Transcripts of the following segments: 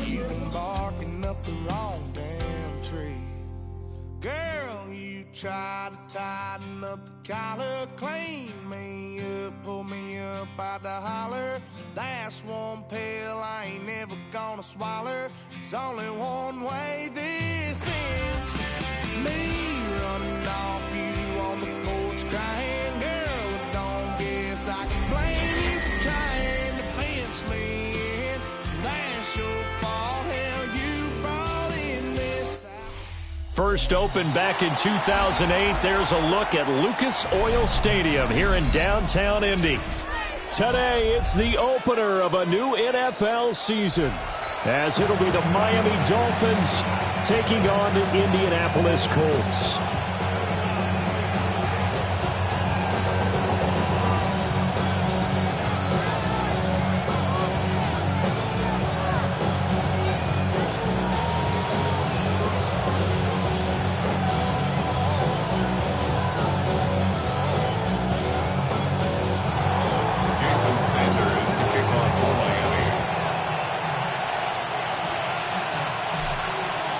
You've been barking up the wrong damn tree. Girl, you try to tighten up the collar, clean me up, pull me up by the holler. That's one pill I ain't never gonna swallow. There's only one way this ends. Me running off you on the porch crying. Girl, I don't guess I can blame you for trying to fence me in. That's your fault, hell, you brought in this. First opened back in 2008. There's a look at Lucas Oil Stadium here in downtown Indy. Today, it's the opener of a new NFL season, as it'll be the Miami Dolphins taking on the Indianapolis Colts.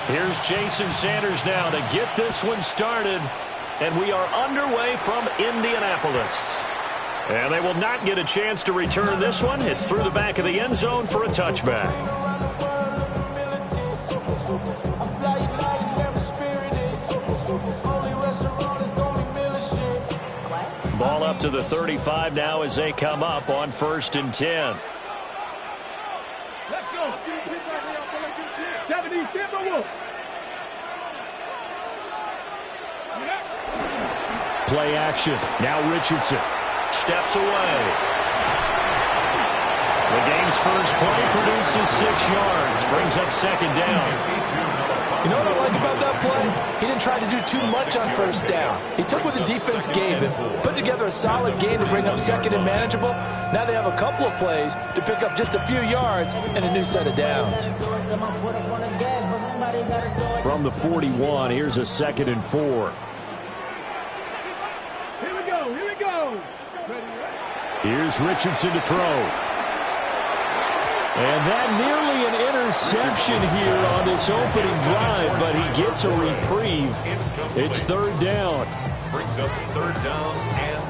Here's Jason Sanders now to get this one started. And we are underway from Indianapolis. And they will not get a chance to return this one. It's through the back of the end zone for a touchback. Ball up to the 35 now as they come up on 1st and 10. Let's go. Play action. Now Richardson steps away. The game's first play produces 6 yards. Brings up 2nd down. You know what I like about that play? He didn't try to do too much on 1st down. He took what the defense gave him, put together a solid game to bring up 2nd and manageable. Now they have a couple of plays to pick up just a few yards and a new set of downs. From the 41, here's a 2nd and 4. Here's Richardson to throw. And that nearly an interception here on this opening drive, but he gets a reprieve. It's 3rd down. Brings up 3rd down and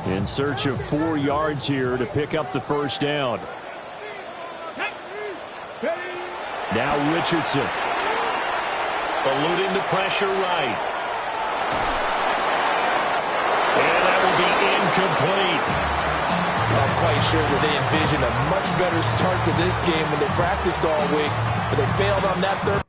4. In search of 4 yards here to pick up the 1st down. Now Richardson. Eluding the pressure right. And that will be incomplete. I'm quite sure that they envisioned a much better start to this game when they practiced all week, but they failed on that 3rd.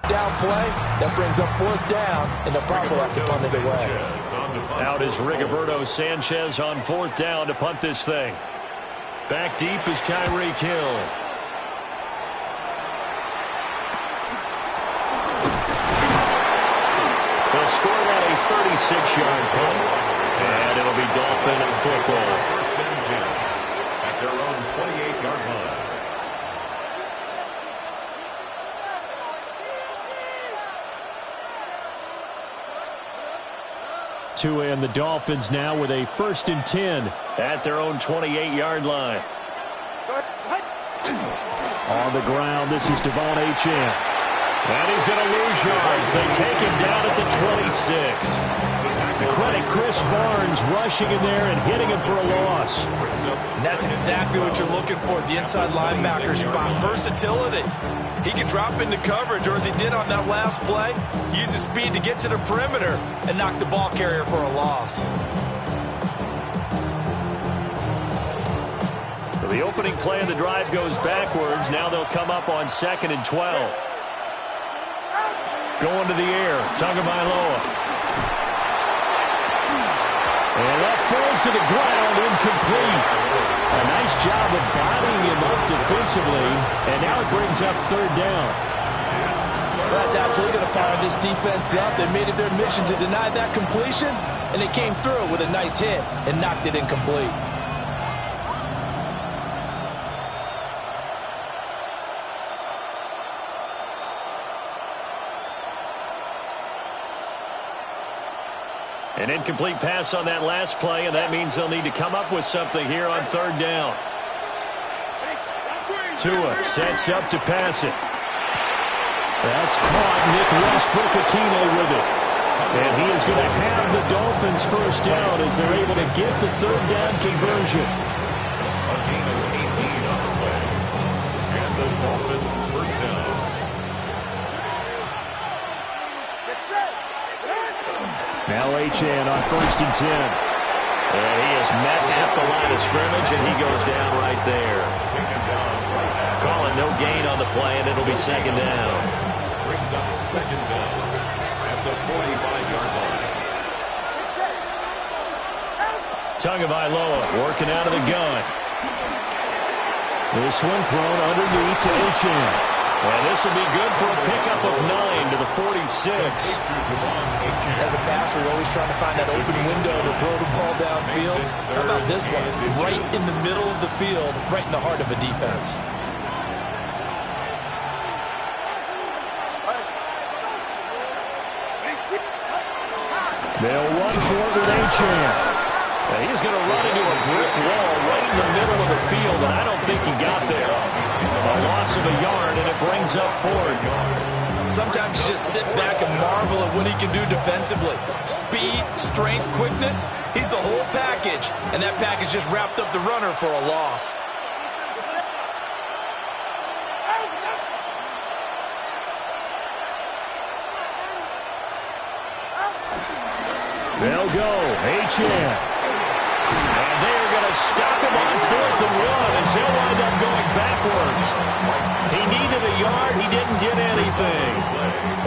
Down play, that brings up 4th down, and they'll probably have to punt it away. Out is Rigoberto Sanchez on 4th down to punt this thing. Back deep is Tyreek Hill. They'll score that a 36-yard punt, and it'll be Dolphin football. 1st and 10 at their own 28-yard line. And the Dolphins now with a 1st and 10 at their own 28-yard line. On the ground, this is Devon Achane. And he's going to lose yards. They take him down at the 26. Credit Chris Barnes rushing in there and hitting him for a loss. And that's exactly what you're looking for at the inside linebacker spot. Versatility. He can drop into coverage, or as he did on that last play, use his speed to get to the perimeter and knock the ball carrier for a loss. So the opening play of the drive goes backwards. Now they'll come up on 2nd and 12. Going to the air. Tagovailoa. And that falls to the ground, incomplete. A nice job of bodying him up defensively, and now it brings up third down. Well, that's absolutely going to fire this defense up. They made it their mission to deny that completion, and they came through with a nice hit and knocked it incomplete. An incomplete pass on that last play, and that means they'll need to come up with something here on third down. Tua sets up to pass it. That's caught. Nick Westbrook-Akine with it. And he is going to have the Dolphins first down as they're able to get the third down conversion. A gain of 18 on the play. And the Dolphins first down. Now Achane on 1st and 10. And he is met at the line of scrimmage, and he goes down right there. Calling no gain on the play, and it'll be second down. Brings up second down at the 45-yard line. Tagovailoa working out of the gun. This one thrown underneath to Achane. And this will be good for a pickup of 9 to the 46. As a passer, you're always trying to find that open window to throw the ball downfield. How about this one? Right in the middle of the field, right in the heart of a defense. They'll run for it with Achane. And he's going to run into a brick wall right in the middle of the field, and I don't think he got there. A loss of a yard, and it brings up fourth. Sometimes you just sit back and marvel at what he can do defensively. Speed, strength, quickness, he's the whole package. And that package just wrapped up the runner for a loss. They'll go. Achane. And they're going to stop him on 4th and 1 as he'll wind up going backwards. He needed a yard. He didn't get anything.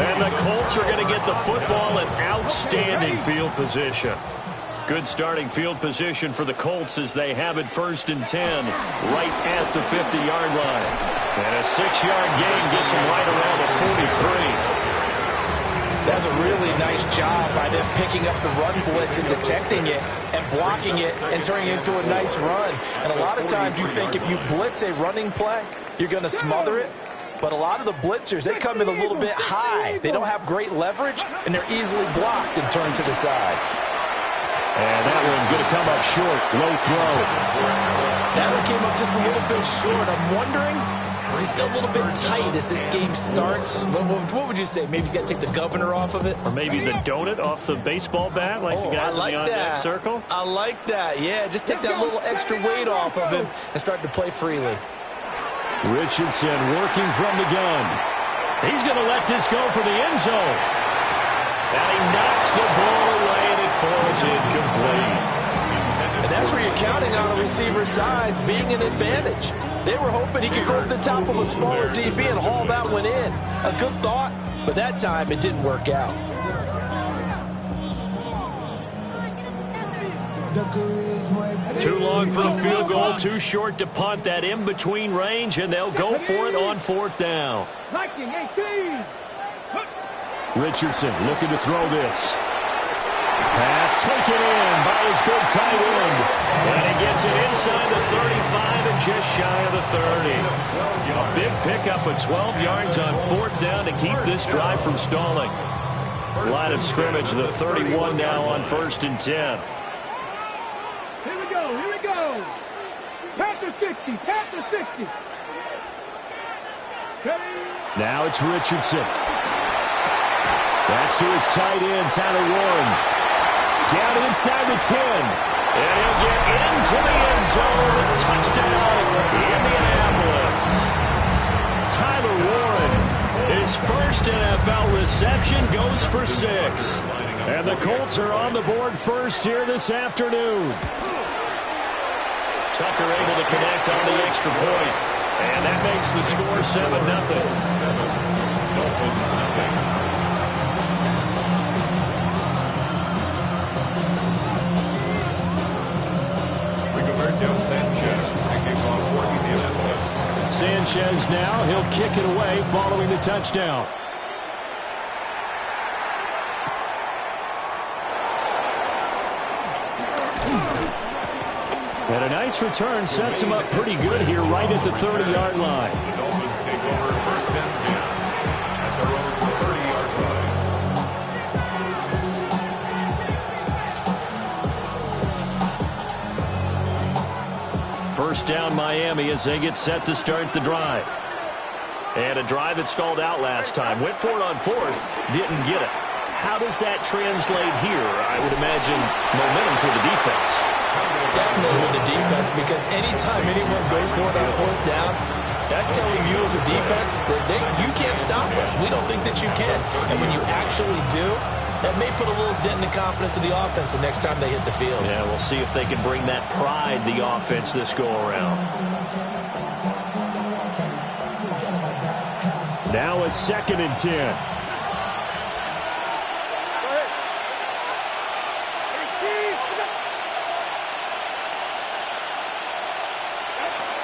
And the Colts are going to get the football in outstanding field position. Good starting field position for the Colts as they have it 1st and 10 right at the 50-yard line. And a 6-yard gain gets them right around the 43. That's a really nice job by them picking up the run blitz and detecting it and blocking it and turning it into a nice run. And a lot of times you think if you blitz a running play, you're going to smother it. But a lot of the blitzers, they come in a little bit high. They don't have great leverage, and they're easily blocked and turned to the side. And that one's going to come up short. Low throw. That one came up just a little bit short. I'm wondering, is he still a little bit tight as this game starts? What would you say? Maybe he's got to take the governor off of it? Or maybe the donut off the baseball bat like the guys in the on-deck circle? I like that. Yeah, just take that little extra weight off of him and start to play freely. Richardson working from the gun. He's going to let this go for the end zone. And he knocks the ball away, and it falls incomplete. And that's where you're counting on a receiver's size being an advantage. They were hoping he could go to the top of a smaller DB and haul that one in. A good thought, but that time it didn't work out. Too long for a field goal, too short to punt. That in-between range, and they'll go for it on 4th down. Richardson looking to throw this. Pass taken in by his big tight end. And he gets it inside the 35 and just shy of the 30. A big pickup of 12 yards on 4th down to keep this drive from stalling. Line of scrimmage, the 31 now on 1st and 10. Here we go. Panther 60, Panther 60. Now it's Richardson. That's to his tight end, Tyler Warren. Down inside the 10. And he'll get into the end zone. Touchdown, Indianapolis. Tyler Warren, his first NFL reception, goes for 6. And the Colts are on the board first here this afternoon. Tucker able to connect on the extra point. And that makes the score 7-0. Jeff Sanchez to kick off for Indianapolis. Sanchez now, he'll kick it away following the touchdown. And a nice return sets him up pretty good here right at the 30-yard line. The Dolphins take over first and 10 at their own 30-yard line. First down Miami as they get set to start the drive. And a drive that stalled out last time. Went for it on fourth, didn't get it. How does that translate here? I would imagine momentum's with the defense. Definitely with the defense, because anytime anyone goes for it on fourth down, that's telling you as a defense that you can't stop us. We don't think that you can. And when you actually do, that may put a little dent in the confidence of the offense the next time they hit the field. Yeah, we'll see if they can bring that pride, the offense, this go-around. Now a 2nd and 10.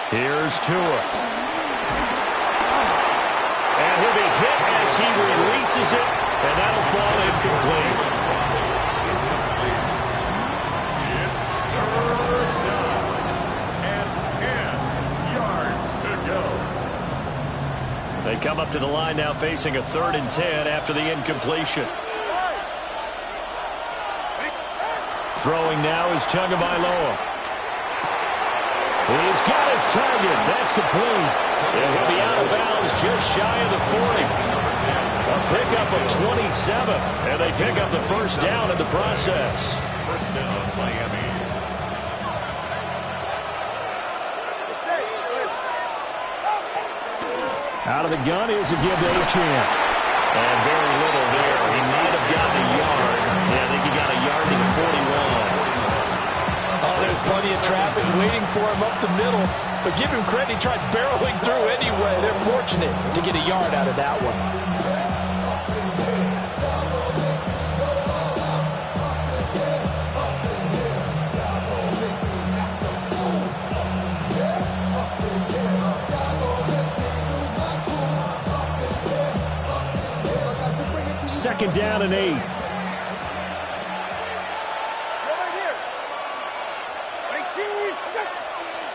Here's Tua. And he'll be hit as he releases it, and that'll fall incomplete. It's 3rd down and 10 yards to go. They come up to the line now facing a 3rd and 10 after the incompletion. Throwing now is Tagovailoa. He's got his target. That's complete. And he'll be out of bounds just shy of the 40. A pickup of 27. And they pick up the first down in the process. First down, Miami. Out of the gun is a give to Achane. And very little there. He might have gotten a yard. Yeah, I think he got a yard to the 41. Oh, there's plenty of traffic waiting for him up the middle. But give him credit, he tried barreling through anyway. They're fortunate to get a yard out of that one. Second down and 8.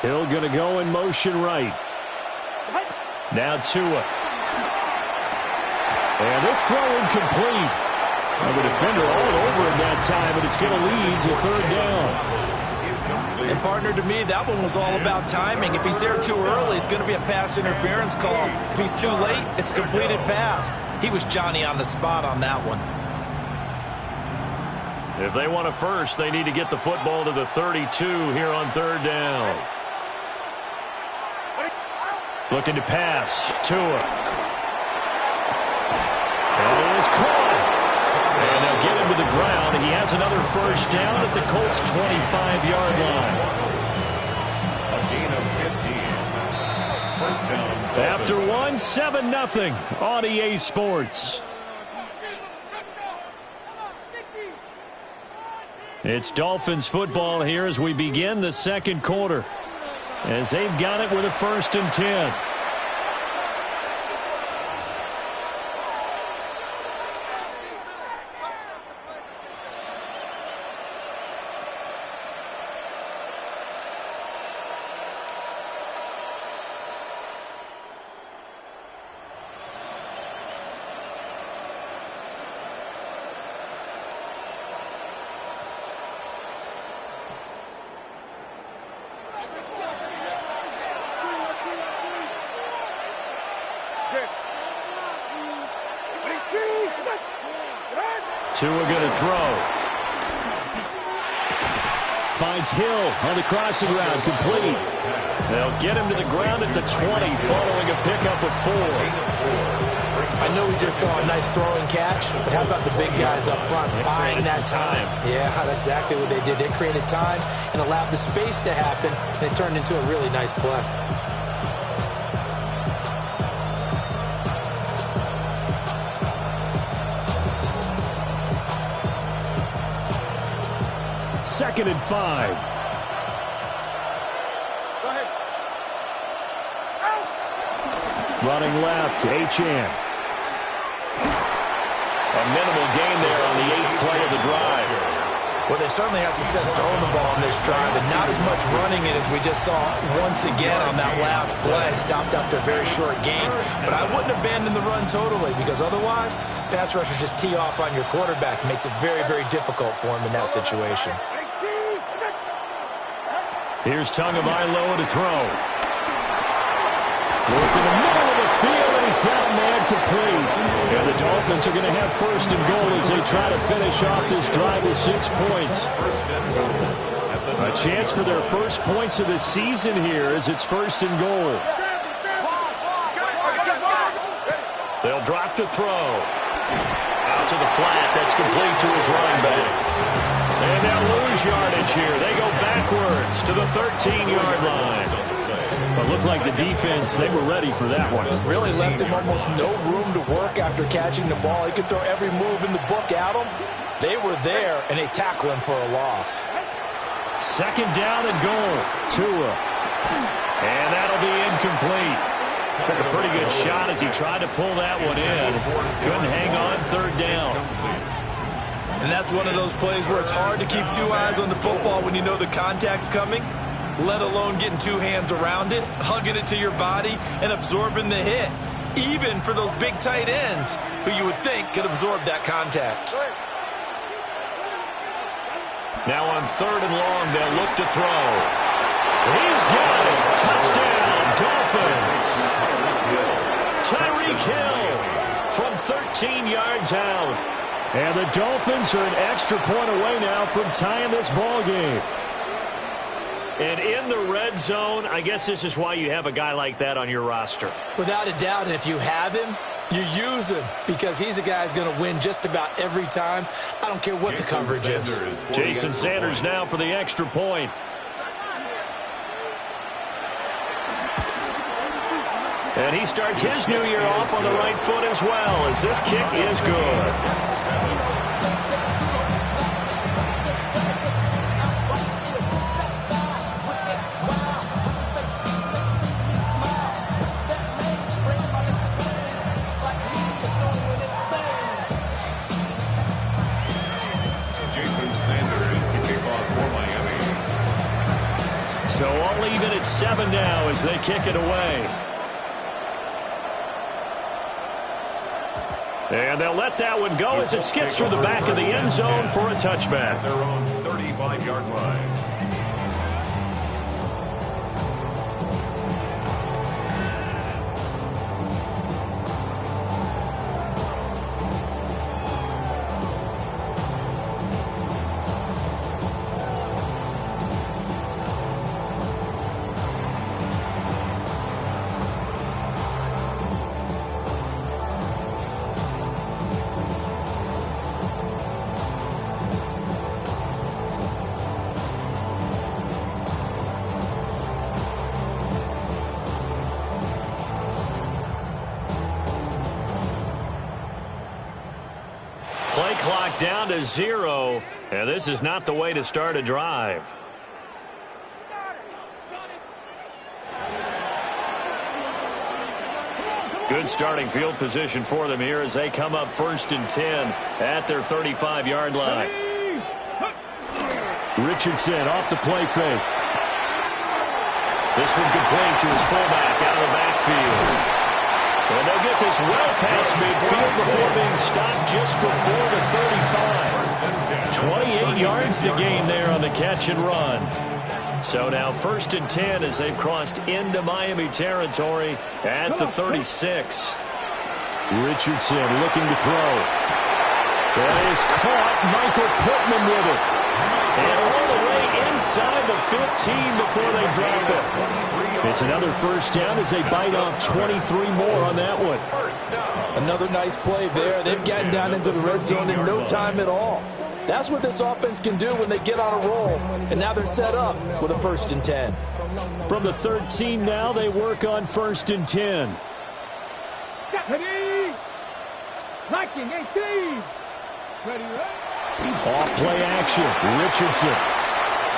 Hill going to go in motion right. Now Tua. And this throw incomplete. And the defender all over him that time, but it's going to lead to 3rd down. And partner, to me, that one was all about timing. If he's there too early, it's going to be a pass interference call. If he's too late, it's a completed pass. He was Johnny on the spot on that one. If they want a first, they need to get the football to the 32 here on 3rd down. Looking to pass. Tua. And it is caught. And they'll get him to the ground. He has another first down at the Colts' 25-yard line. A gain of 15. First down. After one, 7-0 on EA Sports. It's Dolphins football here as we begin the 2nd quarter. As they've got it with a 1st and 10. Tua going to throw. Finds Hill on the crossing route, complete. They'll get him to the ground at the 20 following a pickup of 4. I know we just saw a nice throwing catch, but how about the big guys up front buying that time? Yeah, that's exactly what they did. They created time and allowed the space to happen, and it turned into a really nice play. Second and 5. Running left, Achane. A minimal gain there on the 8th play of the drive. Well, they certainly had success throwing the ball on this drive, and not as much running it as we just saw once again on that last play. Stopped after a very short gain. But I wouldn't abandon the run totally, because otherwise, pass rushers just tee off on your quarterback. It makes it very, very difficult for him in that situation. Here's Tagovailoa to throw. Work in the middle of the field, and he's got a man complete. And the Dolphins are going to have first and goal as they try to finish off this drive with 6 points. A chance for their first points of the season here as it's first and goal. They'll drop to throw. Out to the flat. That's complete to his running back. And they'll lose yardage here. They go backwards to the 13-yard line. But looked like the defense, they were ready for that one. Really left him almost no room to work after catching the ball. He could throw every move in the book at him. They were there, and they tackle him for a loss. Second down and goal. Tua. And that'll be incomplete. Took a pretty good shot as he tried to pull that one in. Couldn't hang on third down. And that's one of those plays where it's hard to keep two eyes on the football when you know the contact's coming, let alone getting two hands around it, hugging it to your body, and absorbing the hit, even for those big tight ends who you would think could absorb that contact. Now on third and long, they'll look to throw. He's got it. Touchdown, Dolphins. Tyreek Hill from 13 yards out. And the Dolphins are an extra point away now from tying this ball game. And in the red zone, I guess this is why you have a guy like that on your roster. Without a doubt, and if you have him, you use him because he's a guy who's going to win just about every time. I don't care what the coverage is. Jason Sanders now for the extra point. And he starts his new year off on the right foot as well, as this kick is good. Jason Sanders to kick off for Miami. So all even at 7 now as they kick it away. And they'll let that one go as it skips through the back of the end zone for a touchback. Their own 35-yard line. Play clock down to 0, and this is not the way to start a drive. Good starting field position for them here as they come up 1st and 10 at their 35-yard line. Richardson off the play fake. This one complete to his fullback out of the backfield. And they'll get this well past midfield before being stopped just before the 35. 28 yards to gain there on the catch and run. So now 1st and 10 as they've crossed into Miami territory at the 36. Richardson looking to throw. That is caught. Michael Pittman with it. And all the way inside the 15 before they drop it. It's another first down as they bite off 23 more on that one. Another nice play there. They've gotten down into the red zone in no time at all. That's what this offense can do when they get on a roll. And now they're set up with a 1st and 10. From the 13 now, they work on 1st and 10. Ready? Blocking 18. Ready, right? Off play action. Richardson.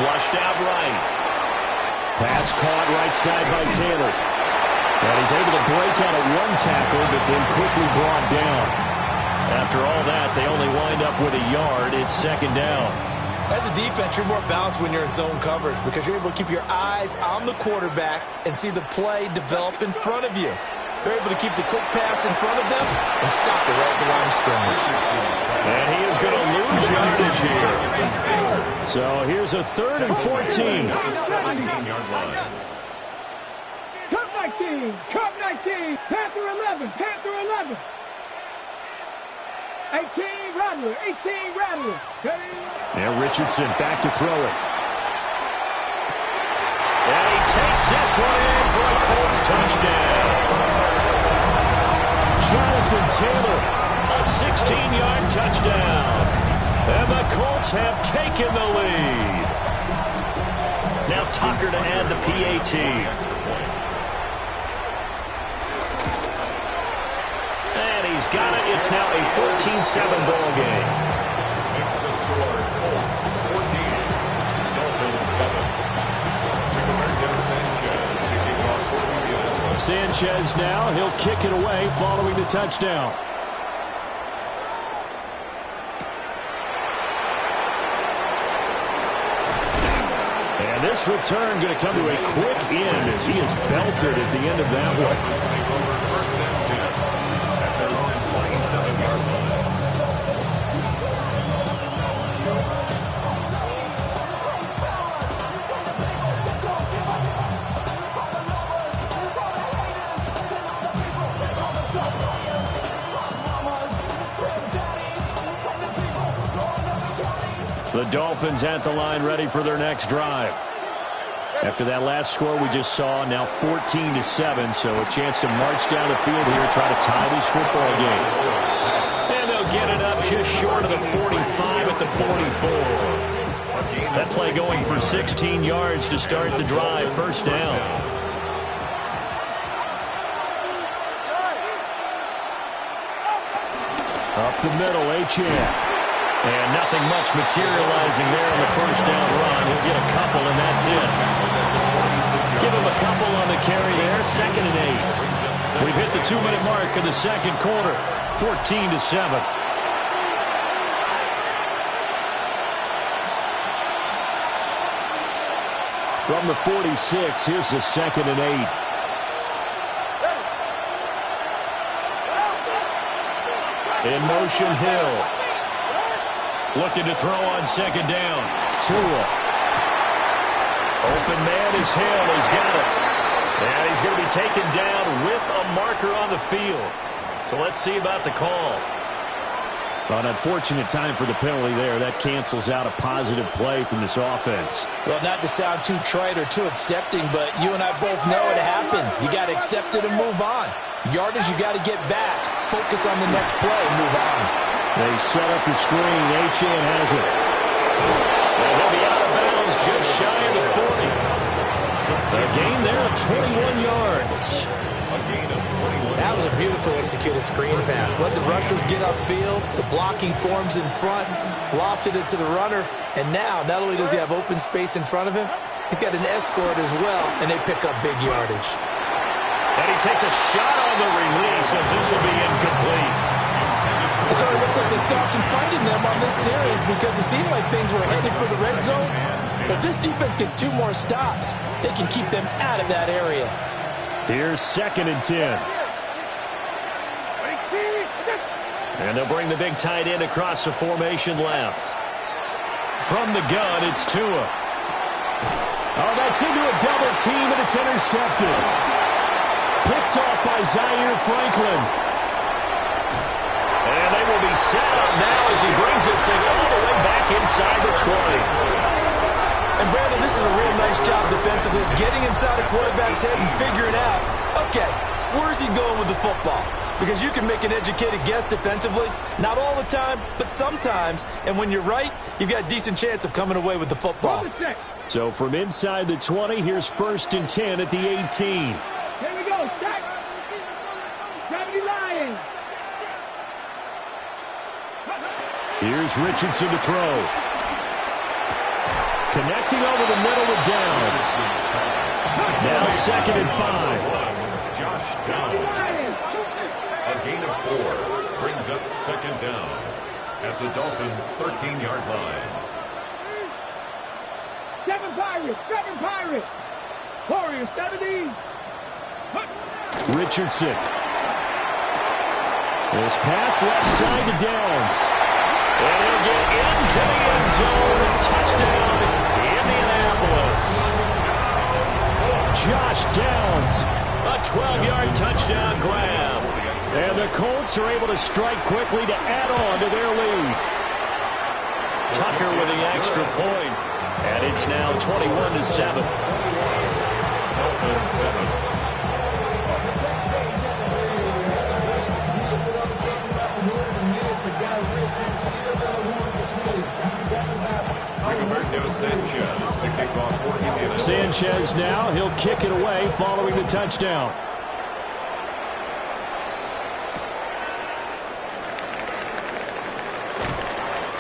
Flushed out right. Pass caught right side by Taylor. And he's able to break out of one tackle, but then quickly brought down. After all that, they only wind up with a yard. It's second down. As a defense, you're more balanced when you're in zone coverage because you're able to keep your eyes on the quarterback and see the play develop in front of you. They're able to keep the quick pass in front of them and stop it right at the line of scrimmage. And he is going to lose yardage here. So here's a 3rd and 14. 17-yard line. Cup 19, Cup 19, Panther 11, Panther 11. 18 Rattler, 18 Rattler. And Richardson back to throw it. And he takes this one in for a Colts touchdown. Jonathan Taylor, a 16-yard touchdown. And the Colts have taken the lead. Now Tucker to add the PAT. And he's got it. It's now a 14-7 ball game. Makes the score Colts 14, Dolphins 7. Sanchez now, he'll kick it away following the touchdown. And this return going to come to a quick end as he is belted at the end of that one. The Dolphins at the line ready for their next drive. After that last score we just saw, now 14-7, so a chance to march down the field here, try to tie this football game. And they'll get it up just short of the 45 at the 44. That play going for 16 yards to start the drive, first down. Up the middle, Achane. And nothing much materializing there on the first down run. He'll get a couple, and that's it. Give him a couple on the carry there. 2nd and 8. We've hit the 2-minute mark of the second quarter. 14-7. From the 46, here's the 2nd and 8. In motion, Hill. Looking to throw on second down. Tua. Open man is Hill. He's got it. And he's going to be taken down with a marker on the field. So let's see about the call. An unfortunate time for the penalty there. That cancels out a positive play from this offense. Well, not to sound too trite or too accepting, but you and I both know it happens. You got to accept it and move on. Yardage, you got to get back. Focus on the next play and move on. They set up the screen. Achane has it. And he'll be out of bounds just shy of the 40. A gain there of 21 yards. That was a beautifully executed screen pass. Let the rushers get upfield. The blocking forms in front. Lofted it to the runner. And now, not only does he have open space in front of him, he's got an escort as well, and they pick up big yardage. And he takes a shot on the release as this will be incomplete. So it looks like they stopped some finding them on this series because it seemed like things were headed for the red zone. But if this defense gets 2 more stops, they can keep them out of that area. Here's 2nd and 10. And they'll bring the big tight end across the formation left. From the gun, it's Tua. Oh, that's into a double team, and it's intercepted. Picked off by Zaire Franklin. And they will be set up now as he brings this thing all the way back inside the 20. And, Brandon, this is a real nice job defensively of getting inside a quarterback's head and figuring out, okay, where's he going with the football? Because you can make an educated guess defensively, not all the time, but sometimes. And when you're right, you've got a decent chance of coming away with the football. So from inside the 20, here's 1st and 10 at the 18. Here we go, Jack. Gravity Lions. Here's Richardson to throw. Connecting over the middle with Downs. Now 2nd and 5. Josh Downs. A gain of 4 brings up second down at the Dolphins' 13-yard line. 7 Pirates, 7 Pirates. Warriors, 70. Richardson. This pass left side to Downs. And he'll get into the end zone. Touchdown, Indianapolis. Josh Downs, a 12-yard touchdown grab. And the Colts are able to strike quickly to add on to their lead. Tucker with the extra point. And it's now 21-7. Dolphins 7. Sanchez, the kickoff for Indiana. Sanchez now, he'll kick it away following the touchdown.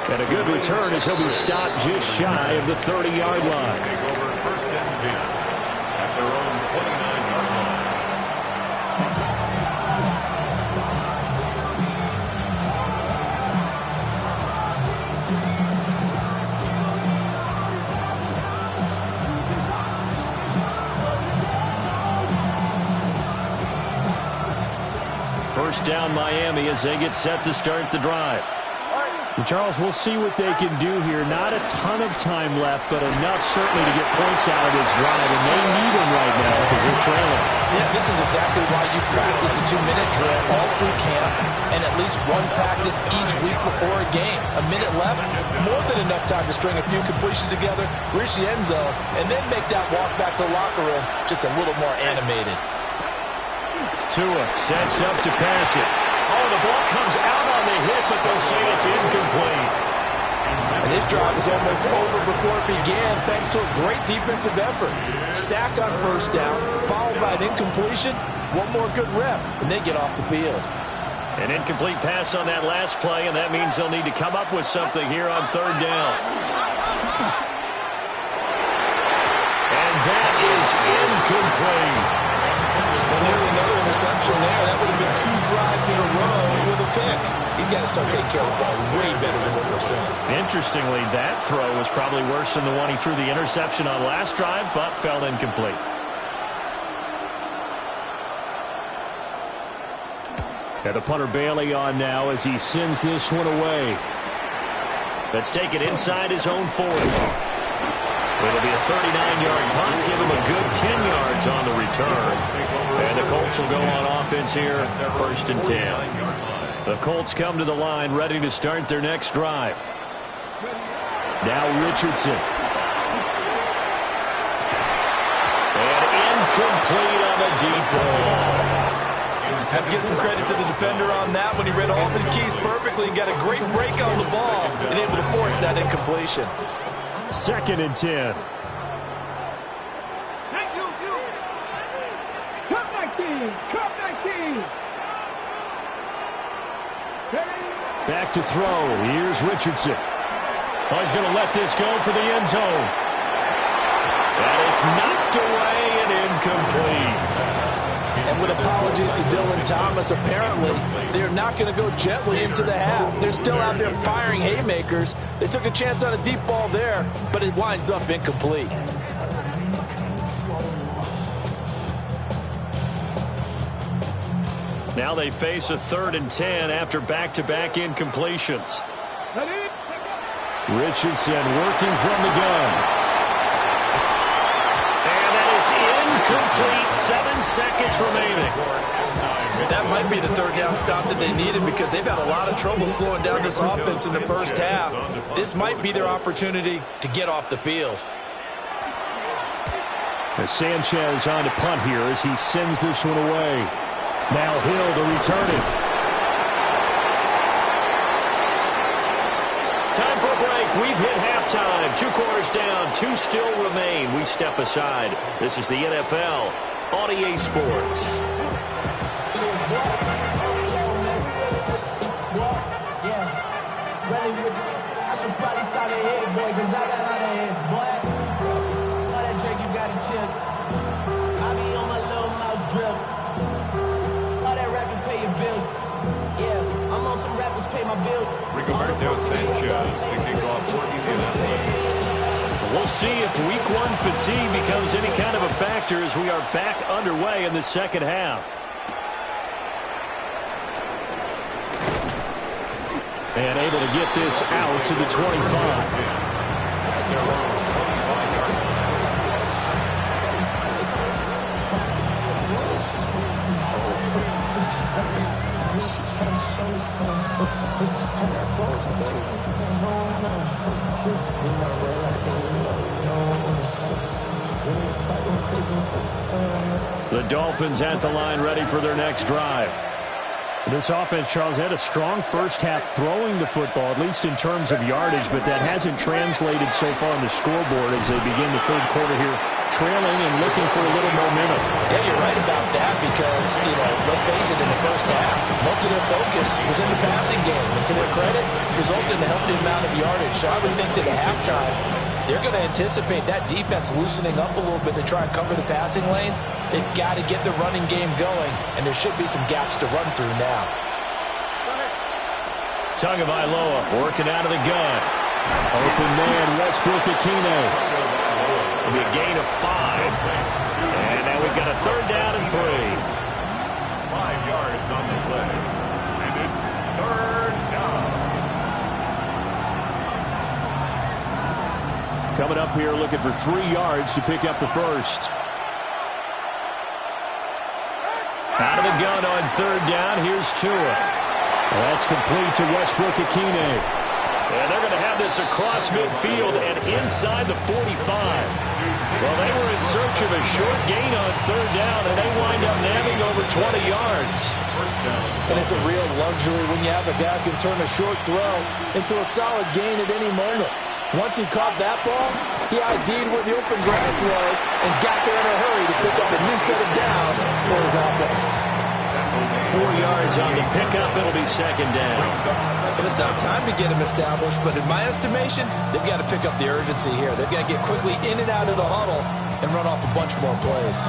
And a good return as he'll be stopped just shy of the 30-yard line. Take over first and 10 at their own 29-yard line. First down Miami as they get set to start the drive. And Charles, we'll see what they can do here. Not a ton of time left, but enough certainly to get points out of this drive, and they need them right now because they're trailing. Yeah, this is exactly why you practice a 2-minute drill all through camp and at least one practice each week before a game. A minute left, more than enough time to string a few completions together, reach the end zone, and then make that walk back to the locker room just a little more animated. Tua sets up to pass it. Oh, the ball comes out on the hit, but they'll say it's incomplete. And this drive is almost over before it began thanks to a great defensive effort. Sack on first down, followed by an incompletion. One more good rep, and they get off the field. An incomplete pass on that last play, and that means they'll need to come up with something here on third down. And that is incomplete. And nearly another interception there. That would have been 2 drives in a row with a pick. He's got to start taking care of the ball way better than what we're seeing. Interestingly, that throw was probably worse than the one he threw the interception on last drive, but fell incomplete. And the punter Bailey on now as he sends this one away. Let's take it inside his own 40. It'll be a 39-yard punt, give him a good 10 yards on the return. And the Colts will go on offense here, first and 10. The Colts come to the line, ready to start their next drive. Now Richardson. And incomplete on the deep ball. Have to give some credit to the defender on that when he read all of his keys perfectly and got a great break on the ball and able to force that incompletion. Second and 10. Cup 19, Cup 19. Back to throw. Here's Richardson. Oh, he's going to let this go for the end zone. And it's knocked away and incomplete. And with apologies to Dylan Thomas, apparently they're not going to go gently into the half. They're still out there firing haymakers. They took a chance on a deep ball there, but it winds up incomplete. Now they face a third and 10 after back-to-back incompletions. Richardson working from the gun. Incomplete, 7 seconds remaining. That might be the third down stop that they needed because they've had a lot of trouble slowing down this offense in the first half. This might be their opportunity to get off the field. As Sanchez on to punt here as he sends this one away. Now Hill to return it. Time for a break. We've hit halftime. 2 quarters down. 2 still remain. We step aside. This is the NFL on EA Sports. I should probably start a head, boy, because I got a lot of heads, boy. All that drink you got to chill. I be on my little mouse drip. Ignacio Sanchez to kick off for Indianapolis. We'll see if week one fatigue becomes any kind of a factor as we are back underway in the second half. And able to get this out to the 25. The Dolphins at the line ready for their next drive. This offense, Charles, had a strong first half throwing the football, at least in terms of yardage, but that hasn't translated so far on the scoreboard as they begin the third quarter here, trailing and looking for a little momentum. Yeah, you're right about that because, let's face it, in the first half, most of their focus was in the passing game. And to their credit, resulted in a healthy amount of yardage. So I would think that at halftime, they're going to anticipate that defense loosening up a little bit to try and cover the passing lanes. They've got to get the running game going, and there should be some gaps to run through now. Tagovailoa working out of the gun. Open man, Westbrook Akine. It'll be a gain of 5. And now we've got a third down and 3. 5 yards on the play. And it's third down. Coming up here looking for 3 yards to pick up the first. Out of the gun on third down. Here's Tua. That's complete to Westbrook Akine. And they're going to have this across midfield and inside the 45. Well, they were in search of a short gain on third down, and they wind up nabbing over 20 yards. And it's a real luxury when you have a guy who can turn a short throw into a solid gain at any moment. Once he caught that ball, he ID'd where the open grass was and got there in a hurry to pick up a new set of downs for his offense. 4 yards on the pickup. It'll be second down. Well, it's not time to get him established, but in my estimation, they've got to pick up the urgency here. They've got to get quickly in and out of the huddle and run off a bunch more plays.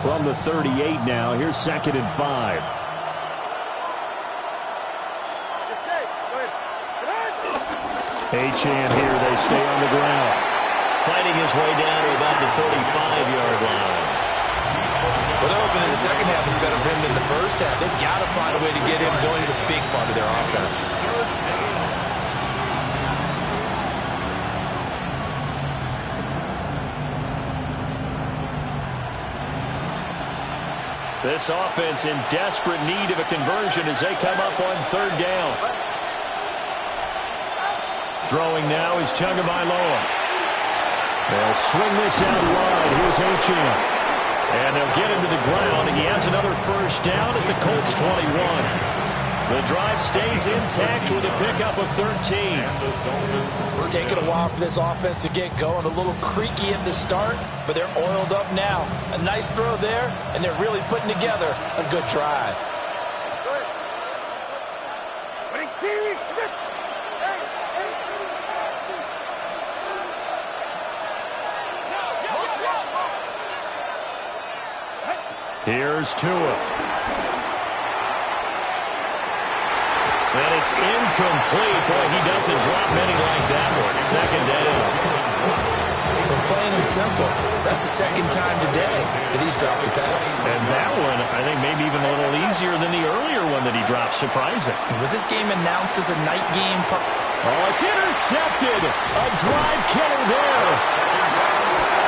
From the 38 now, here's second and 5. Achane here, they stay on the ground. Fighting his way down to about the 35-yard line. Well, they're hoping that the second half is better for him than the first half. They've got to find a way to get him going. He's a big part of their offense. This offense in desperate need of a conversion as they come up on third down. Throwing now is Tagovailoa. They'll swing this out wide. Here's Achane. And they'll get him to the ground. He has another first down at the Colts 21. The drive stays intact with a pickup of 13. It's taken a while for this offense to get going. A little creaky at the start, but they're oiled up now. A nice throw there, and they're really putting together a good drive. Here's Tua. And it's incomplete. Boy, he doesn't drop many like that one. Second down. Well, plain and simple, that's the second time today that he's dropped a pass. And that one, I think, maybe even a little easier than the earlier one that he dropped. Surprising. Was this game announced as a night game? Oh, it's intercepted. A drive killer there.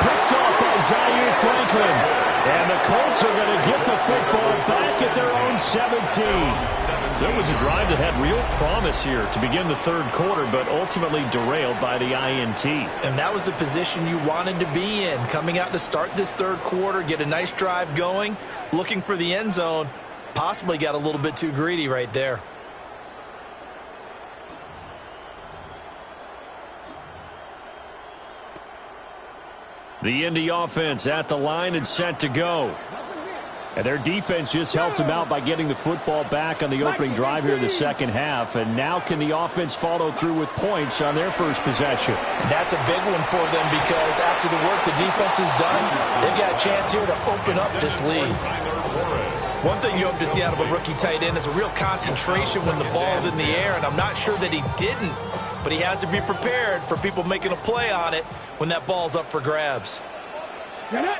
Picked off by Zaire Franklin. And the Colts are going to get the football back at their own 17. So it was a drive that had real promise here to begin the third quarter, but ultimately derailed by the INT. And that was the position you wanted to be in. Coming out to start this third quarter, get a nice drive going, looking for the end zone. Possibly got a little bit too greedy right there. The Indy offense at the line and set to go. And their defense just helped them out by getting the football back on the opening drive here in the second half. And now can the offense follow through with points on their first possession? That's a big one for them because after the work the defense has done, they've got a chance here to open up this lead. One thing you hope to see out of a rookie tight end is a real concentration when the ball's in the air, and I'm not sure that he didn't, but he has to be prepared for people making a play on it when that ball's up for grabs. Get it.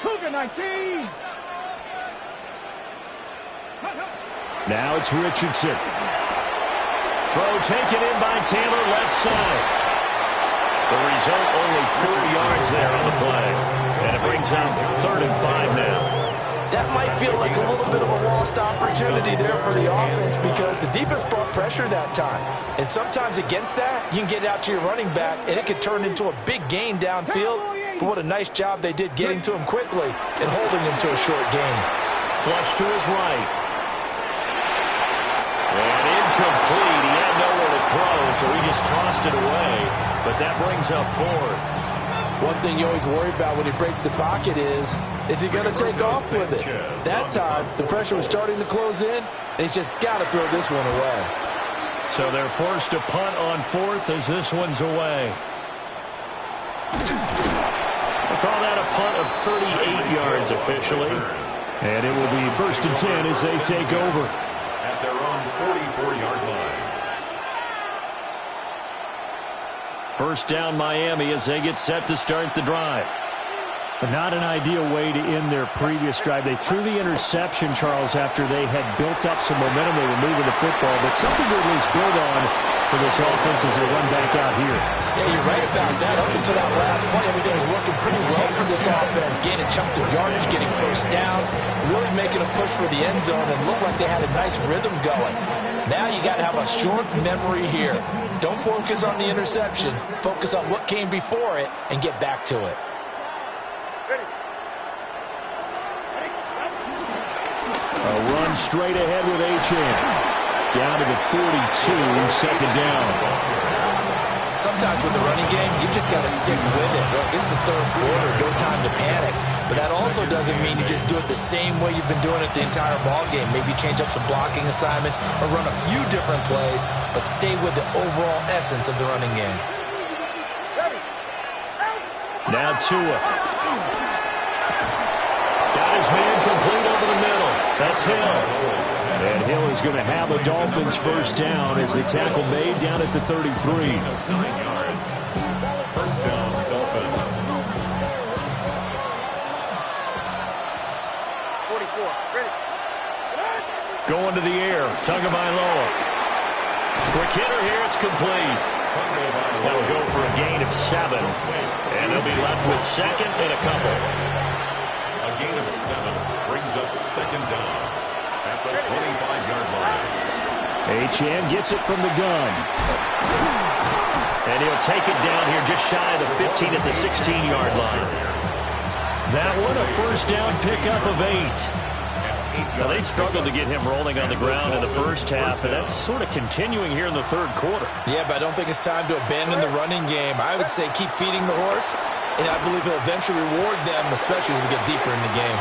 Cougar 19. Now it's Richardson. Throw taken in by Taylor, left side. The result, only 4 yards there on the play. And it brings up 3rd and 5 now. That might feel like a little bit of a lost opportunity there for the offense because the defense brought pressure that time. And sometimes against that, you can get out to your running back, and it could turn into a big gain downfield. But what a nice job they did getting to him quickly and holding him to a short gain. Flush to his right. And incomplete. He had nowhere to throw, so he just tossed it away. But that brings up 4th. One thing you always worry about when he breaks the pocket is he going to take off with it? That time, the pressure was starting to close in, and he's just got to throw this one away. So they're forced to punt on 4th as this one's away. We'll call that a punt of 38 yards officially. And it will be 1st and 10 as they take over. At their own 44-yard line. First down Miami as they get set to start the drive. But not an ideal way to end their previous drive. They threw the interception, Charles, after they had built up some momentum. They were moving the football, but something to at least build on for this offense as they run back out here. Yeah, you're right about that. Up until that last play, everything was working pretty well for this offense. Gaining chunks of yardage, getting first downs, really making a push for the end zone, and looked like they had a nice rhythm going. Now you got to have a short memory here. Don't focus on the interception. Focus on what came before it and get back to it. A run straight ahead with H.M. Down to the 42, 2nd down. Sometimes with the running game, you just got to stick with it. Look, it's the 3rd quarter, no time to panic. But that also doesn't mean you just do it the same way you've been doing it the entire ball game. Maybe change up some blocking assignments or run a few different plays, but stay with the overall essence of the running game. Now Tua. Got his man complete over the middle. That's Hill. And Hill is going to have a Dolphins first down as they tackle made down at the 33. 9 yards. First down, Dolphins. 44. Ready. Going to the air. Tagovailoa. Quick hitter here. It's complete. That'll go for a gain of 7. And they'll be left with 2nd and a couple. A gain of 7 brings up 2nd down at the 25-yard line. H.M. gets it from the gun. And he'll take it down here just shy of the 15 at the 16-yard line. That one a first down pickup of 8. Now, they struggled to get him rolling on the ground in the first half, and that's sort of continuing here in the 3rd quarter. Yeah, but I don't think it's time to abandon the running game. I would say keep feeding the horse, and I believe he'll eventually reward them, especially as we get deeper in the game.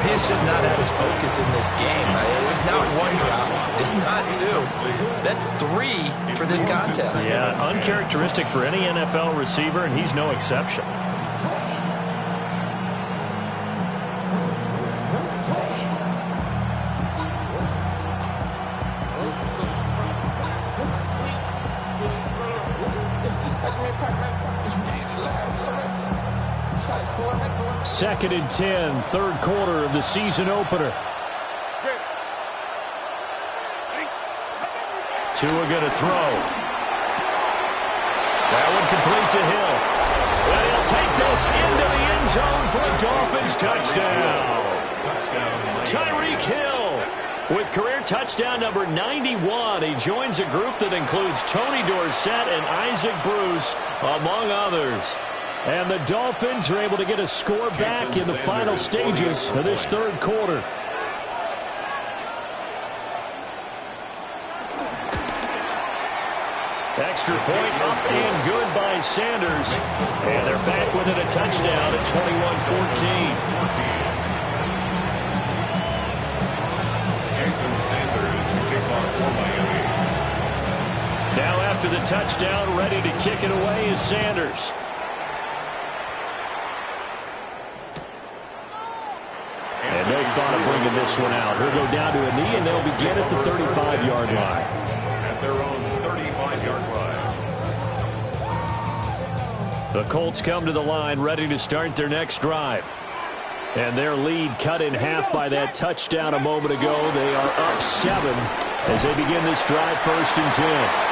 He's just not at his focus in this game. It's not 1 drop. It's not 2. That's 3 for this contest. Yeah, uncharacteristic for any NFL receiver, and he's no exception. Second and 10, 3rd quarter of the season opener. Tua going to throw. That one complete to Hill. Well, he'll take this into the end zone for a Dolphins touchdown. Tyreek Hill with career touchdown number 91. He joins a group that includes Tony Dorsett and Isaac Bruce, among others. And the Dolphins are able to get a score back in the final stages of this 3rd quarter. Extra point up and good by Sanders. And they're back within a touchdown at 21-14. after the touchdown, ready to kick it away is Sanders. And no thought of bringing this one out. He'll go down to a knee, and they'll begin at the 35-yard line. At their own 35-yard line. The Colts come to the line, ready to start their next drive. And their lead cut in half by that touchdown a moment ago. They are up 7 as they begin this drive, 1st and 10.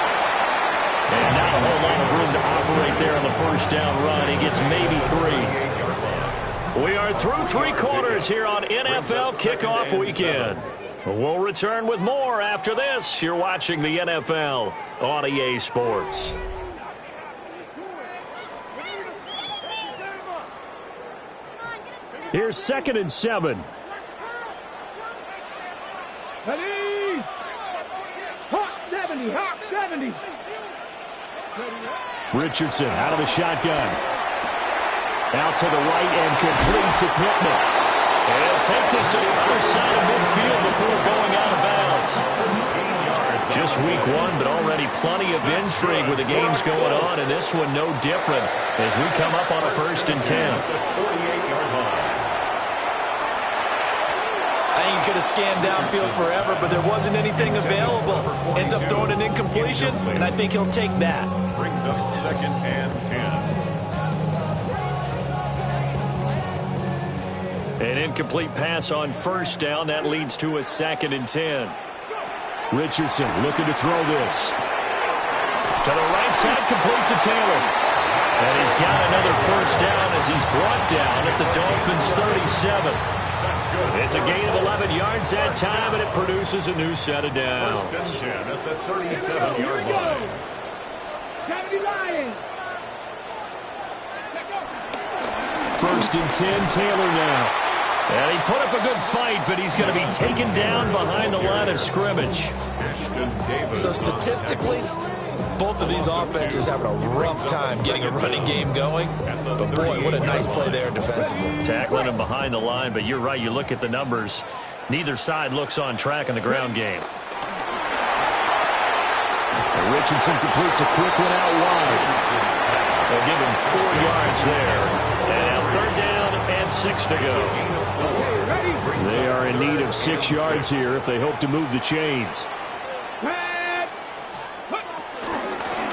And not a whole lot of room to operate there on the first down run. He gets maybe 3. We are through 3 quarters here on NFL Kickoff Weekend. We'll return with more after this. You're watching the NFL on EA Sports. Here's 2nd and 7. Ready? Hawk 70, Hawk 70. Richardson out of the shotgun. Out to the right and complete to Pittman. And he'll take this to the other side of midfield before going out of bounds. Just week 1, but already plenty of intrigue with the games going on, and this one no different as we come up on a 1st and 10. I think he could have scanned downfield forever, but there wasn't anything available. Ends up throwing an incompletion, and I think he'll take that. Brings up 2nd and 10. An incomplete pass on 1st down. That leads to a 2nd and 10. Richardson looking to throw this. To the right side, complete to Taylor. And he's got another 1st down as he's brought down at the Dolphins' 37. It's a gain of 11 yards that time, and it produces a new set of downs. 1st and 10 at the 37-yard line. 70 Lions. 1st and 10, Taylor now. And he put up a good fight, but he's going to be taken down behind the line of scrimmage. So statistically, both of these offenses having a rough time getting a running game going. But boy, what a nice play there defensively. Tackling him behind the line, but you're right, you look at the numbers. Neither side looks on track in the ground game. And Richardson completes a quick one out wide. They'll give him 4 yards there. And now 3rd down and 6 to go. They are in need of 6 yards here if they hope to move the chains.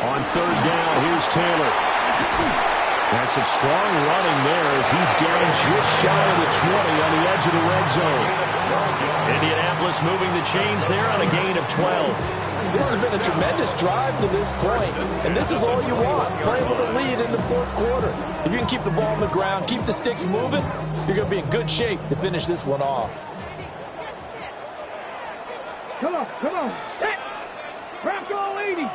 On 3rd down, here's Taylor. That's some strong running there as he's down just shy of the 20 on the edge of the red zone. Indianapolis moving the chains there on a gain of 12. This has been a tremendous drive to this point, and this is all you want, playing with a lead in the 4th quarter. If you can keep the ball on the ground, keep the sticks moving, you're going to be in good shape to finish this one off. Come on, come on. Crack all 80.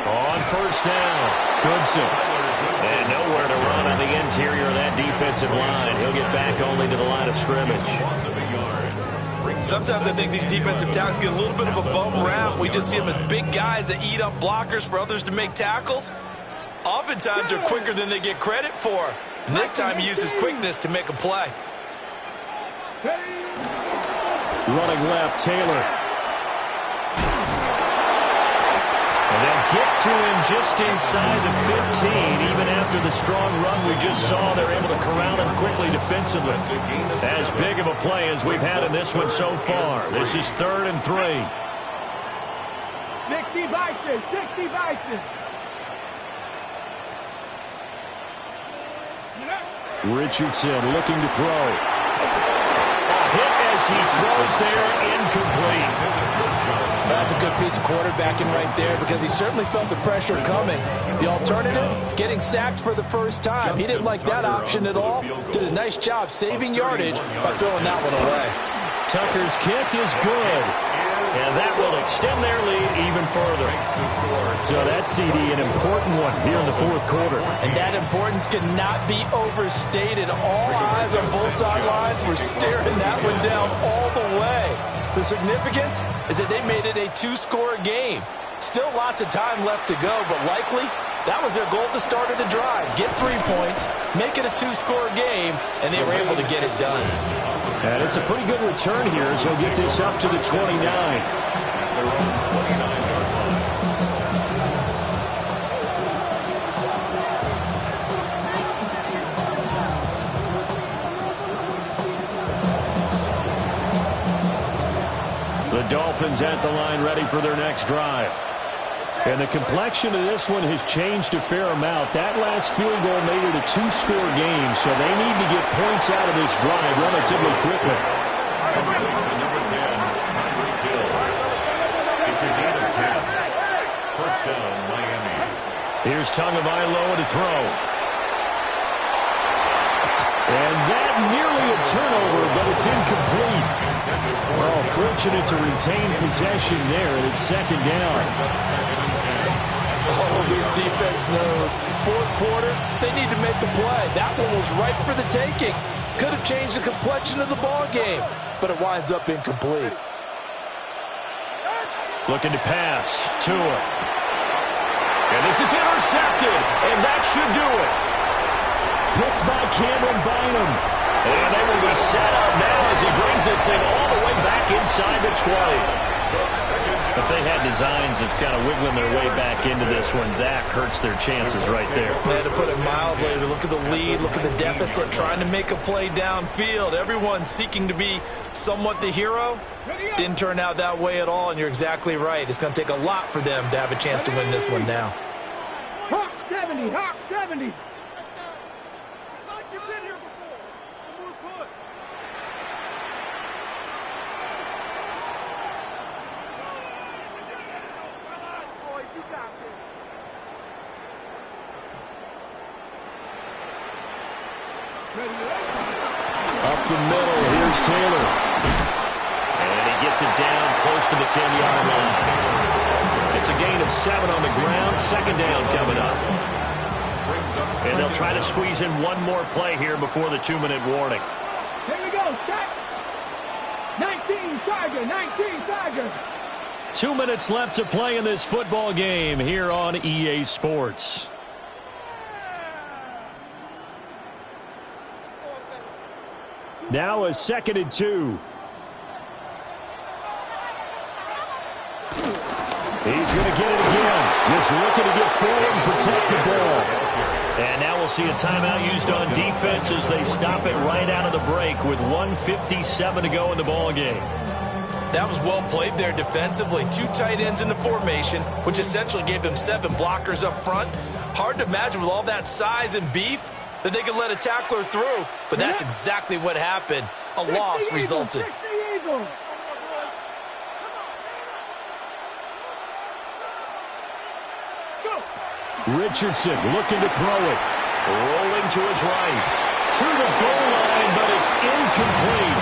On 1st down, Goodson. And nowhere to run on the interior of that defensive line. He'll get back only to the line of scrimmage. Sometimes I think these defensive tackles get a little bit of a bum rap. We just see them as big guys that eat up blockers for others to make tackles. Oftentimes they're quicker than they get credit for. And this time he uses quickness to make a play. Running left, Taylor. And they'll get to him just inside the 15. Even after the strong run we just saw, they're able to corral him quickly defensively. As big of a play as we've had in this one so far. This is 3rd and 3. 60 Bison, 60 Bison. Richardson looking to throw. A hit as he throws there, incomplete. That's a good piece of quarterbacking right there because he certainly felt the pressure coming. The alternative, getting sacked for the first time. He didn't like that option at all. Did a nice job saving yardage by throwing that one away. Tucker's kick is good. And that will extend their lead even further. So that's, CD, an important one here in the 4th quarter. And that importance cannot be overstated. All eyes on both sidelines were staring that one down all the way. The significance is that they made it a 2-score game. Still lots of time left to go, but likely That was their goal at the start of the drive. Get 3 points, make it a 2-score game, and they were able to get it done. And it's a pretty good return here as he'll get this up to the 29. The Dolphins at the line ready for their next drive. And the complexion of this one has changed a fair amount. That last field goal made it a 2-score game, so they need to get points out of this drive relatively quickly. Number 10, Tyreek Hill. It's a gain of 10. First down, Miami. Here's Tagovailoa to throw. And that nearly a turnover, but it's incomplete. Oh, fortunate to retain possession there, and it's second down. Oh, this defense knows. Fourth quarter, they need to make a play. That one was ripe for the taking. Could have changed the complexion of the ball game, but it winds up incomplete. Looking to pass. Tua. And this is intercepted, and that should do it. Picked by Cameron Bynum. And they will be set up now as he brings this thing all the way back inside the 20. If they had designs of kind of wiggling their way back into this one, that hurts their chances right there. They had to put it mildly. Look at the lead, look at the deficit, trying to make a play downfield. Everyone seeking to be somewhat the hero. Didn't turn out that way at all, and you're exactly right. It's going to take a lot for them to have a chance to win this one now. Hawk 70, Hawk 70. Up the middle, here's Taylor. And he gets it down close to the 10-yard line. It's a gain of 7 on the ground. Second down coming up. And they'll try to squeeze in one more play here before the 2-minute warning. Here we go, stop. 19 Tiger, 19 Tiger. 2 minutes left to play in this football game here on EA Sports. Now a 2nd and 2. He's going to get it again. Just looking to get forward and protect the ball. And now we'll see a timeout used on defense as they stop it right out of the break with 1:57 to go in the ball game. That was well played there defensively. 2 tight ends in the formation, which essentially gave them 7 blockers up front. Hard to imagine with all that size and beef that they could let a tackler through, but that's exactly what happened. A loss resulted. Richardson looking to throw it. Rolling to his right. To the goal line, but it's incomplete.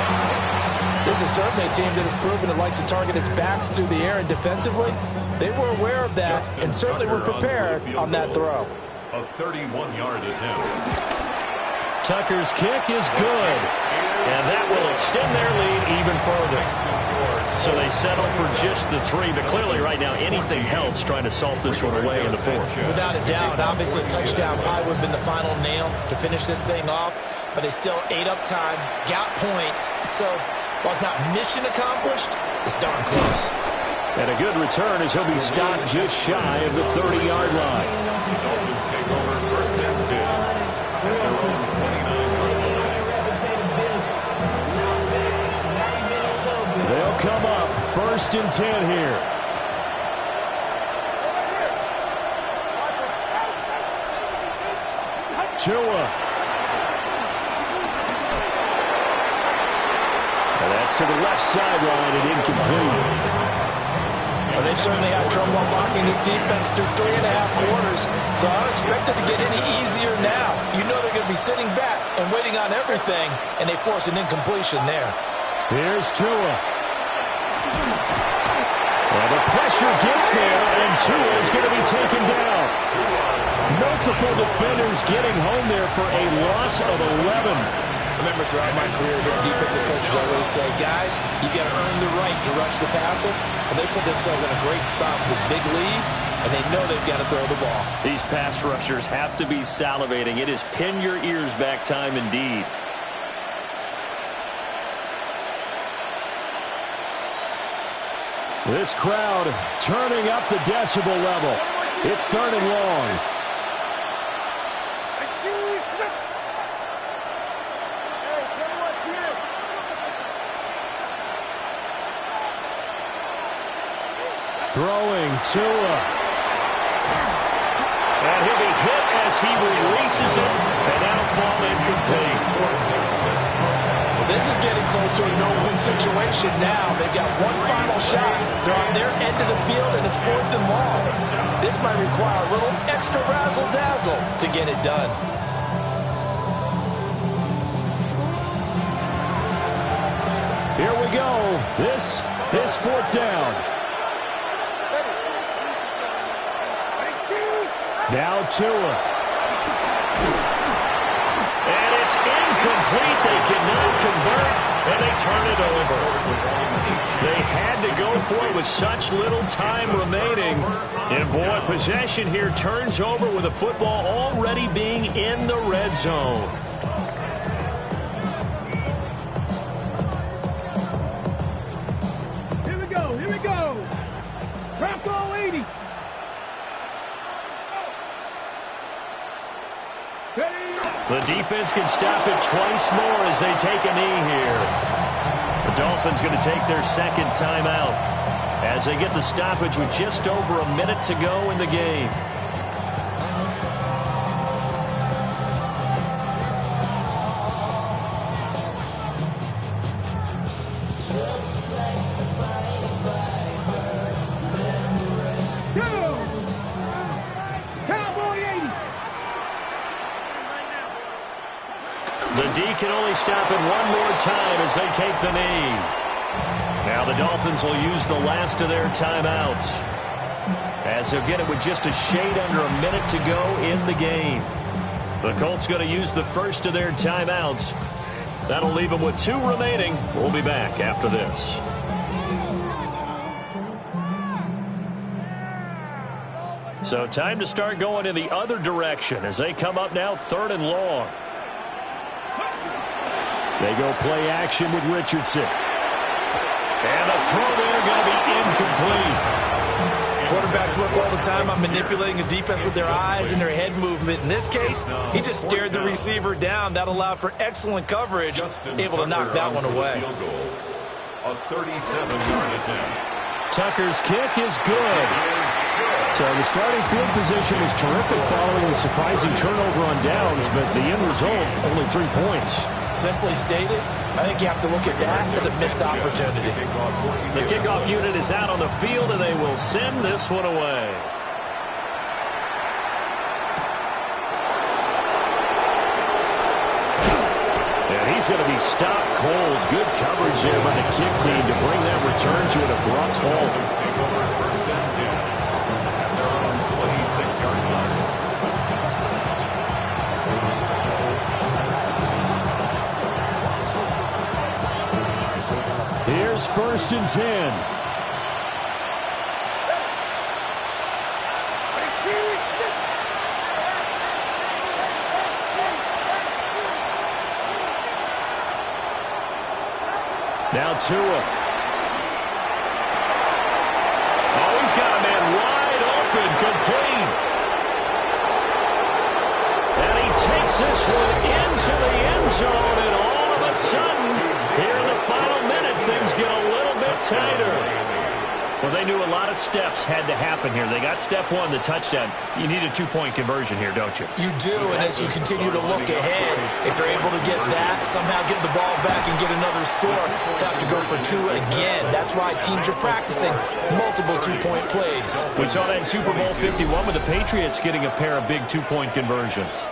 This is certainly a team that has proven it likes to target its backs through the air, and defensively, they were aware of that and certainly were prepared on that throw. A 31-yard attempt. Tucker's kick is good, and that will extend their lead even further. So they settle for just the 3, but clearly right now anything helps trying to salt this one away in the 4th. Without a doubt, obviously a touchdown probably would have been the final nail to finish this thing off, but they still ate up time, got points. So while it's not mission accomplished, it's darn close. And a good return as he'll be stopped just shy of the 30-yard line. Dolphins take over 1st and 10 at their own 29-yard line. They'll come up 1st and 10 here. Tua. And that's to the left sideline and incomplete. Well, they've certainly had trouble unlocking this defense through 3.5 quarters, so I don't expect it to get any easier now. You know they're going to be sitting back and waiting on everything, and they force an incompletion there. Here's Tua. Well, the pressure gets there, and Tua is going to be taken down. Multiple defenders getting home there for a loss of 11. I remember throughout my career here, defensive coaches always say, guys, you got to earn the right to rush the passer. And they put themselves in a great spot with this big lead. and they know they've got to throw the ball. These pass rushers have to be salivating. It is pin your ears back time indeed. This crowd turning up the decibel level. It's 3rd and long. Throwing Tua. And he'll be hit as he releases it, and that'll fall incomplete. Well, this is getting close to a no-win situation now. They've got one final shot. They're on their end of the field, and it's 4th and long. This might require a little extra razzle-dazzle to get it done. Here we go. This is 4th down. Now Tua. And it's incomplete. They cannot convert, and they turn it over. They had to go for it with such little time remaining. And, boy, possession here turns over with the football already being in the red zone. Here we go. Here we go. Bronco 80. The defense can stop it twice more as they take a knee here. The Dolphins going to take their 2nd timeout as they get the stoppage with just over a minute to go in the game. The D can only stop it one more time as they take the knee. Now the Dolphins will use the last of their timeouts as they'll get it with just a shade under a minute to go in the game. The Colts going to use the first of their timeouts. That'll leave them with 2 remaining. We'll be back after this. So time to start going in the other direction as they come up now 3rd and long. They go play action with Richardson. And the throw there going to be incomplete. Quarterbacks work all the time on manipulating a defense with their eyes and their head movement. In this case, he just stared the receiver down. That allowed for excellent coverage, able to knock that one away. A 37-yard attempt. Tucker's kick is good. So the starting field position is terrific following the surprising turnover on downs, but the end result, only 3 points. Simply stated, I think you have to look at that as a missed opportunity. The kickoff unit is out on the field, and they will send this one away. And he's going to be stopped cold. Good coverage there by the kick team to bring that return to an abrupt halt. Take over 1st and 10 at their own 26-yard line. Here's 1st and 10. Now Tua. Oh, he's got a man wide open, complete. And he takes this one into the end zone, and all of a sudden, here in the final minute, things get a little bit tighter. Well, they knew a lot of steps had to happen here. They got step 1, the touchdown. You need a 2-point conversion here, don't you? You do, and as you continue to look ahead, if you're able to get that, somehow get the ball back and get another score, you have to go for 2 again. That's why teams are practicing multiple 2-point plays. We saw that in Super Bowl 51 with the Patriots getting a pair of big 2-point conversions.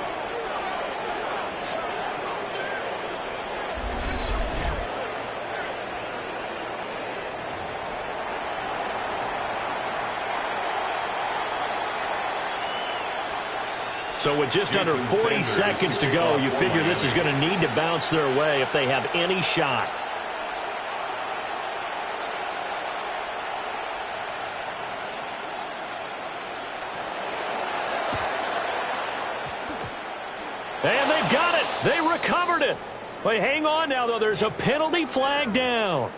So with just under 40 seconds to go, you figure this is going to need to bounce their way if they have any shot. And they've got it. They recovered it. Wait, hang on now, though. There's a penalty flag down.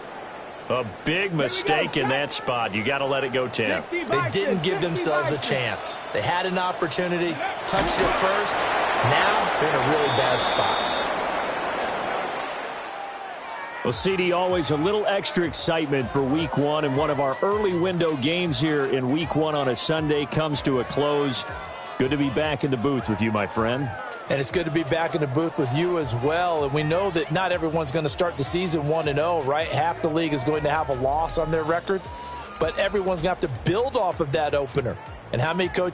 A big mistake in that spot. You got to let it go, Tim. They didn't give themselves a chance. They had an opportunity, touched it first. Now they're in a really bad spot. Well, CD, always a little extra excitement for Week 1, and one of our early window games here in Week 1 on a Sunday comes to a close. Good to be back in the booth with you, my friend. And it's good to be back in the booth with you as well. And we know that not everyone's going to start the season 1-0, right? Half the league is going to have a loss on their record. But everyone's going to have to build off of that opener. And how many coaches